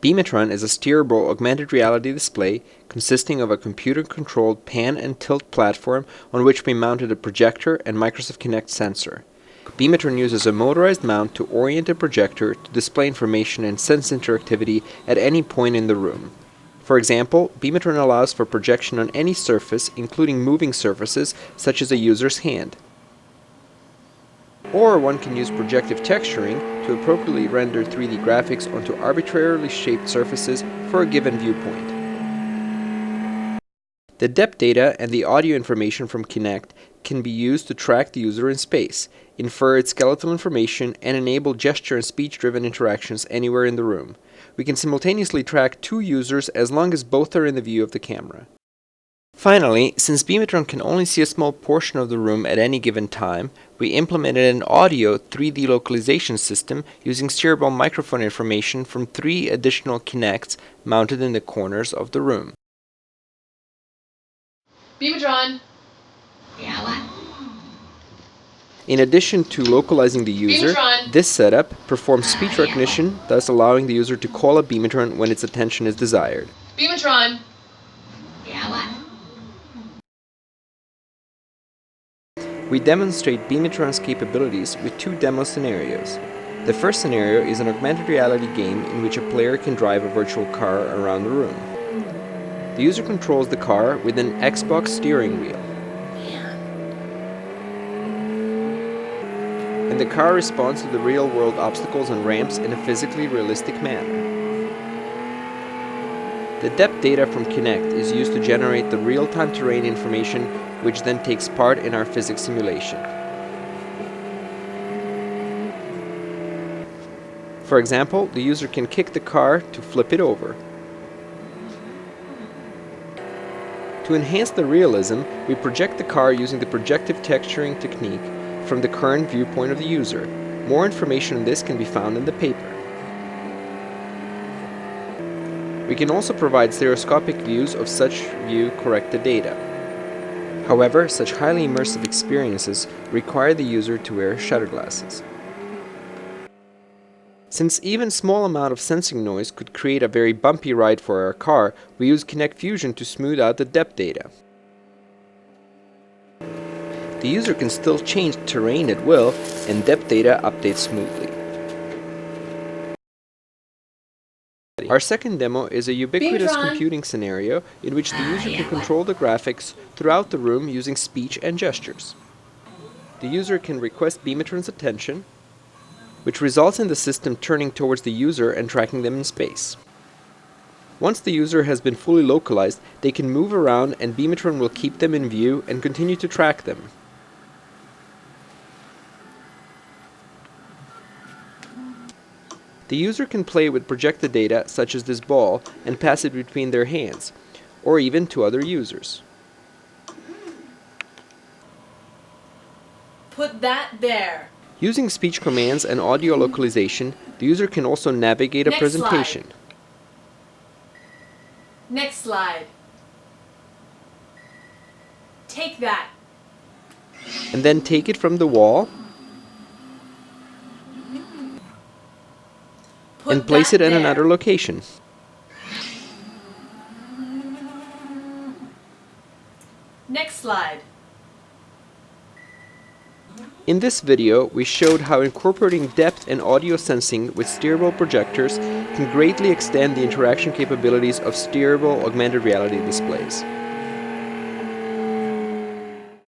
Beamatron is a steerable augmented reality display consisting of a computer-controlled pan and tilt platform on which we mounted a projector and Microsoft Kinect sensor. Beamatron uses a motorized mount to orient a projector to display information and sense interactivity at any point in the room. For example, Beamatron allows for projection on any surface, including moving surfaces such as a user's hand. Or one can use projective texturing to appropriately render 3D graphics onto arbitrarily shaped surfaces for a given viewpoint. The depth data and the audio information from Kinect can be used to track the user in space, infer its skeletal information, and enable gesture and speech-driven interactions anywhere in the room. We can simultaneously track two users as long as both are in the view of the camera. Finally, since Beamatron can only see a small portion of the room at any given time, we implemented an audio 3D localization system using steerable microphone information from 3 additional Kinects mounted in the corners of the room. Beamatron! Yeah, what? In addition to localizing the user, Beamatron! this setup performs speech recognition, thus allowing the user to call up Beamatron when its attention is desired. Beamatron! Yeah, what? We demonstrate Beamatron's capabilities with 2 demo scenarios. The first scenario is an augmented reality game in which a player can drive a virtual car around the room. The user controls the car with an Xbox steering wheel. And the car responds to the real-world obstacles and ramps in a physically realistic manner. The depth data from Kinect is used to generate the real-time terrain information, which then takes part in our physics simulation. For example, the user can kick the car to flip it over. To enhance the realism, we project the car using the projective texturing technique from the current viewpoint of the user. More information on this can be found in the paper. We can also provide stereoscopic views of such view-corrected data. However, such highly immersive experiences require the user to wear shutter glasses. Since even small amount of sensing noise could create a very bumpy ride for our car, we use Kinect Fusion to smooth out the depth data. The user can still change terrain at will, and depth data updates smoothly. Our second demo is a ubiquitous Beamatron! computing scenario in which the user can control the graphics throughout the room using speech and gestures. The user can request Beamatron's attention, which results in the system turning towards the user and tracking them in space. Once the user has been fully localized, they can move around and Beamatron will keep them in view and continue to track them. The user can play with projected data, such as this ball, and pass it between their hands, or even to other users. Put that there! Using speech commands and audio localization, the user can also navigate a Next presentation. slide. Next slide. Take that. And then take it from the wall Put and place that it in there. another location. Next slide. In this video, we showed how incorporating depth and audio sensing with steerable projectors can greatly extend the interaction capabilities of steerable augmented reality displays.